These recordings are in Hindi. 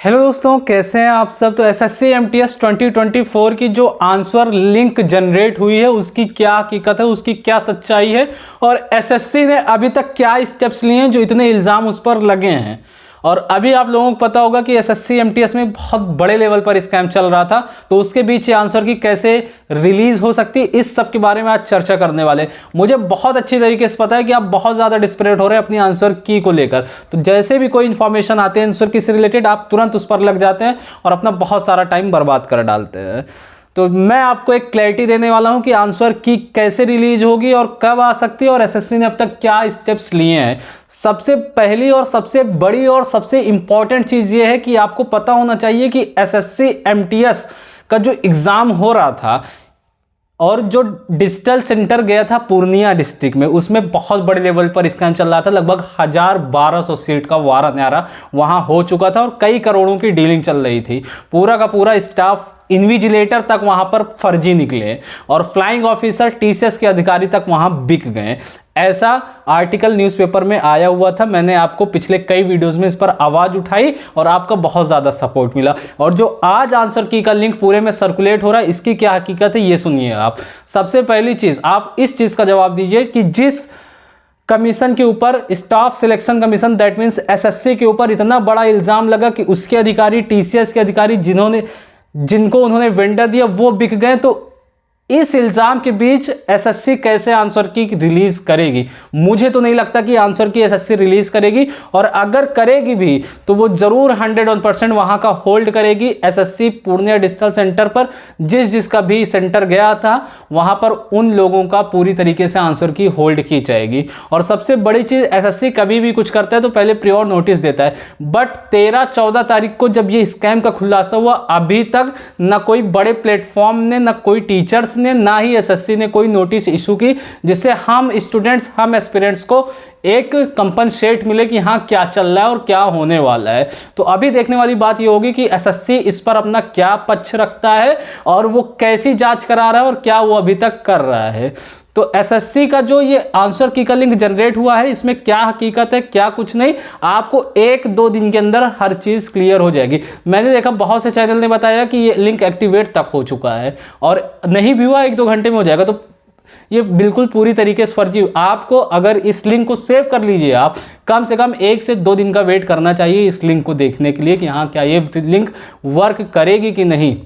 हेलो दोस्तों, कैसे हैं आप सब। तो एसएससी एमटीएस 2024 की जो आंसर लिंक जनरेट हुई है उसकी क्या हकीकत है, उसकी क्या सच्चाई है और एसएससी ने अभी तक क्या स्टेप्स लिए हैं जो इतने इल्ज़ाम उस पर लगे हैं। और अभी आप लोगों को पता होगा कि एसएससी एमटीएस में बहुत बड़े लेवल पर स्कैम चल रहा था, तो उसके बीच ये आंसर की कैसे रिलीज हो सकती है, इस सब के बारे में आज चर्चा करने वाले। मुझे बहुत अच्छी तरीके से पता है कि आप बहुत ज़्यादा डिस्परेट हो रहे हैं अपनी आंसर की को लेकर, तो जैसे भी कोई इन्फॉर्मेशन आते हैं आंसर की से रिलेटेड आप तुरंत उस पर लग जाते हैं और अपना बहुत सारा टाइम बर्बाद कर डालते हैं। तो मैं आपको एक क्लैरिटी देने वाला हूं कि आंसर की कैसे रिलीज होगी और कब आ सकती है और एसएससी ने अब तक क्या स्टेप्स लिए हैं। सबसे पहली और सबसे बड़ी और सबसे इंपॉर्टेंट चीज़ ये है कि आपको पता होना चाहिए कि एसएससी एमटीएस का जो एग्ज़ाम हो रहा था और जो डिजिटल सेंटर गया था पूर्णिया डिस्ट्रिक्ट में, उसमें बहुत बड़े लेवल पर स्कैम चल रहा था। लगभग 1200 सीट का वारा न्यारा वहां हो चुका था और कई करोड़ों की डीलिंग चल रही थी। पूरा का पूरा स्टाफ इन्विजिलेटर तक वहां पर फर्जी निकले और फ्लाइंग ऑफिसर टीसीएस के अधिकारी तक वहां बिक गए। ऐसा आर्टिकल न्यूज़पेपर में आया हुआ था। मैंने आपको पिछले कई वीडियोस में इस पर आवाज़ उठाई और आपका बहुत ज़्यादा सपोर्ट मिला। और जो आज आंसर की का लिंक पूरे में सर्कुलेट हो रहा है, इसकी क्या हकीकत है ये सुनिए आप। सबसे पहली चीज़, आप इस चीज़ का जवाब दीजिए कि जिस कमीशन के ऊपर, staff selection commission, that means SSC के ऊपर इतना बड़ा इल्ज़ाम लगा कि उसके अधिकारी, टीसीएस के अधिकारी जिनको उन्होंने वेंडर दिया वो बिक गए, तो इस इल्ज़ाम के बीच एसएससी कैसे आंसर की रिलीज करेगी। मुझे तो नहीं लगता कि आंसर की एसएससी रिलीज करेगी, और अगर करेगी भी तो वो जरूर 101% वहां का होल्ड करेगी एसएससी पूर्णिया डिजिटल सेंटर पर। जिसका भी सेंटर गया था वहां पर उन लोगों का पूरी तरीके से आंसर की होल्ड की जाएगी। और सबसे बड़ी चीज, एसएससी कभी भी कुछ करता है तो पहले प्रियोर नोटिस देता है, बट 13-14 तारीख को जब ये स्कैम का खुलासा हुआ, अभी तक ना कोई बड़े प्लेटफॉर्म ने, ना कोई टीचर्स ने, ना ही एसएससी ने कोई नोटिस इशू की जिससे हम स्टूडेंट्स, हम एस्पिरेंट्स को एक कंपनसेट मिले कि हाँ क्या चल रहा है और क्या होने वाला है। तो अभी देखने वाली बात ये होगी कि एसएससी इस पर अपना क्या पक्ष रखता है और वो कैसी जांच करा रहा है और क्या वो अभी तक कर रहा है। तो एसएससी का जो ये आंसर की का लिंक जनरेट हुआ है, इसमें क्या हकीकत है क्या कुछ नहीं, आपको 1-2 दिन के अंदर हर चीज़ क्लियर हो जाएगी। मैंने देखा बहुत से चैनल ने बताया कि ये लिंक एक्टिवेट तक हो चुका है और नहीं भी हुआ 1-2 घंटे में हो जाएगा, तो ये बिल्कुल पूरी तरीके से फर्जी। आपको अगर इस लिंक को सेव कर लीजिए, आप कम से कम 1 से 2 दिन का वेट करना चाहिए इस लिंक को देखने के लिए कि हाँ क्या ये लिंक वर्क करेगी कि नहीं।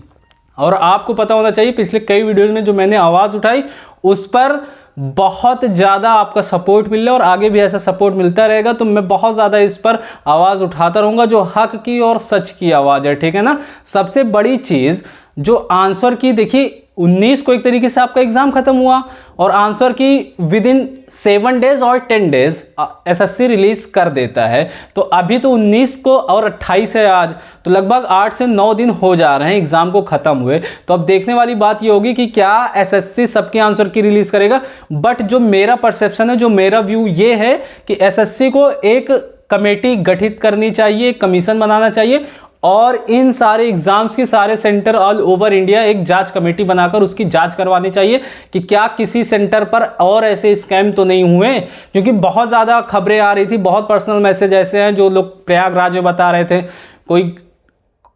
और आपको पता होना चाहिए पिछले कई वीडियोज में जो मैंने आवाज़ उठाई उस पर बहुत ज़्यादा आपका सपोर्ट मिल रहा है और आगे भी ऐसा सपोर्ट मिलता रहेगा। तो मैं बहुत ज़्यादा इस पर आवाज़ उठाता रहूँगा जो हक की और सच की आवाज़ है, ठीक है ना। सबसे बड़ी चीज़ जो आंसर की, देखिए 19 को एक तरीके से आपका एग्ज़ाम ख़त्म हुआ और आंसर की विदिन 7 डेज और 10 डेज एसएससी रिलीज़ कर देता है। तो अभी तो 19 को और 28 है आज, तो लगभग 8 से 9 दिन हो जा रहे हैं एग्ज़ाम को ख़त्म हुए। तो अब देखने वाली बात ये होगी कि क्या एसएससी सबके आंसर की रिलीज़ करेगा। बट जो मेरा परसेप्शन है, जो मेरा व्यू ये है कि एसएससी को एक कमेटी गठित करनी चाहिए, कमीशन बनाना चाहिए और इन सारे एग्जाम्स के सारे सेंटर ऑल ओवर इंडिया एक जांच कमेटी बनाकर उसकी जांच करवानी चाहिए कि क्या किसी सेंटर पर और ऐसे स्कैम तो नहीं हुए। क्योंकि बहुत ज़्यादा खबरें आ रही थी, बहुत पर्सनल मैसेज ऐसे हैं जो लोग प्रयागराज में बता रहे थे, कोई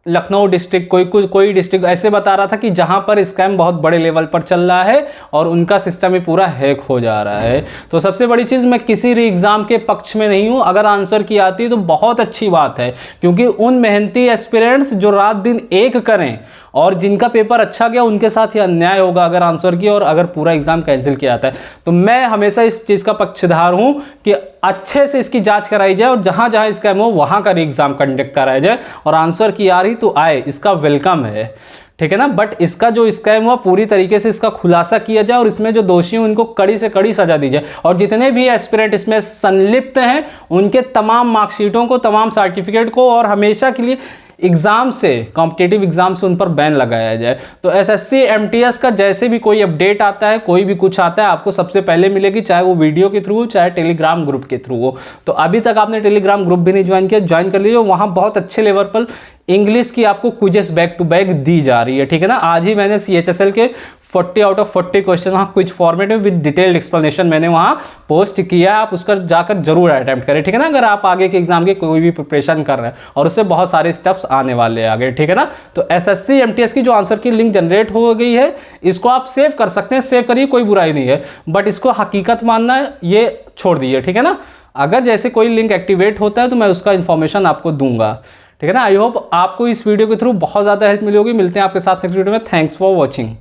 लखनऊ डिस्ट्रिक्ट, कोई डिस्ट्रिक्ट ऐसे बता रहा था कि जहां पर स्कैम बहुत बड़े लेवल पर चल रहा है और उनका सिस्टम ही पूरा हैक हो जा रहा है। तो सबसे बड़ी चीज़, मैं किसी भी एग्ज़ाम के पक्ष में नहीं हूं। अगर आंसर की आती है तो बहुत अच्छी बात है, क्योंकि उन मेहनती एस्पिरेंट्स जो रात दिन एक करें और जिनका पेपर अच्छा गया उनके साथ ही अन्याय होगा अगर आंसर की और अगर पूरा एग्जाम कैंसिल किया जाता है। तो मैं हमेशा इस चीज़ का पक्षधार हूं कि अच्छे से इसकी जांच कराई जाए और जहां जहां स्कैम हो वहां का एग्जाम कंडक्ट कराया जाए और आंसर की आ रही तो आए, इसका वेलकम है, ठीक है ना। बट इसका जो स्कैम हुआ पूरी तरीके से इसका खुलासा किया जाए और इसमें जो दोषी हैं उनको कड़ी से कड़ी सजा दी जाए और जितने भी एस्पिरेंट इसमें संलिप्त हैं उनके तमाम मार्कशीटों को, तमाम सर्टिफिकेट को और हमेशा के लिए एग्ज़ाम से, कॉम्पिटिटिव एग्जाम से उन पर बैन लगाया जाए। तो एसएससी एमटीएस का जैसे भी कोई अपडेट आता है, कोई भी कुछ आता है, आपको सबसे पहले मिलेगी, चाहे वो वीडियो के थ्रू हो चाहे टेलीग्राम ग्रुप के थ्रू हो। तो अभी तक आपने टेलीग्राम ग्रुप भी नहीं ज्वाइन किया, ज्वाइन कर लीजिए। वहाँ बहुत अच्छे लेवल पर इंग्लिश की आपको quizzes back to back the जा रही है, ठीक है ना। आज ही मैंने CHSL के 40 आउट ऑफ 40 क्वेश्चन वहाँ क्विज फॉर्मेट में विद डिटेल्ड एक्सप्लेनेशन मैंने वहाँ पोस्ट किया है। आप उसका जाकर जरूर अटेम्प्ट करें, ठीक है ना, अगर आप आगे के एग्जाम की कोई भी प्रिपरेशन कर रहे हैं, और उससे बहुत सारे स्टेप्स आने वाले हैं आगे, ठीक है ना। तो SSC MTS की जो आंसर की लिंक जनरेट हो गई है, इसको आप सेव कर सकते हैं, सेव करिए, कोई बुराई नहीं है, बट इसको हकीकत मानना ये छोड़ दीजिए, ठीक है ना। अगर जैसे कोई लिंक एक्टिवेट होता है तो मैं उसका इन्फॉर्मेशन आपको दूंगा, ठीक है ना। आई होप आपको इस वीडियो के थ्रू बहुत ज़्यादा हेल्प मिली होगी। मिलते हैं आपके साथ नेक्स्ट वीडियो में। Thanks for watching.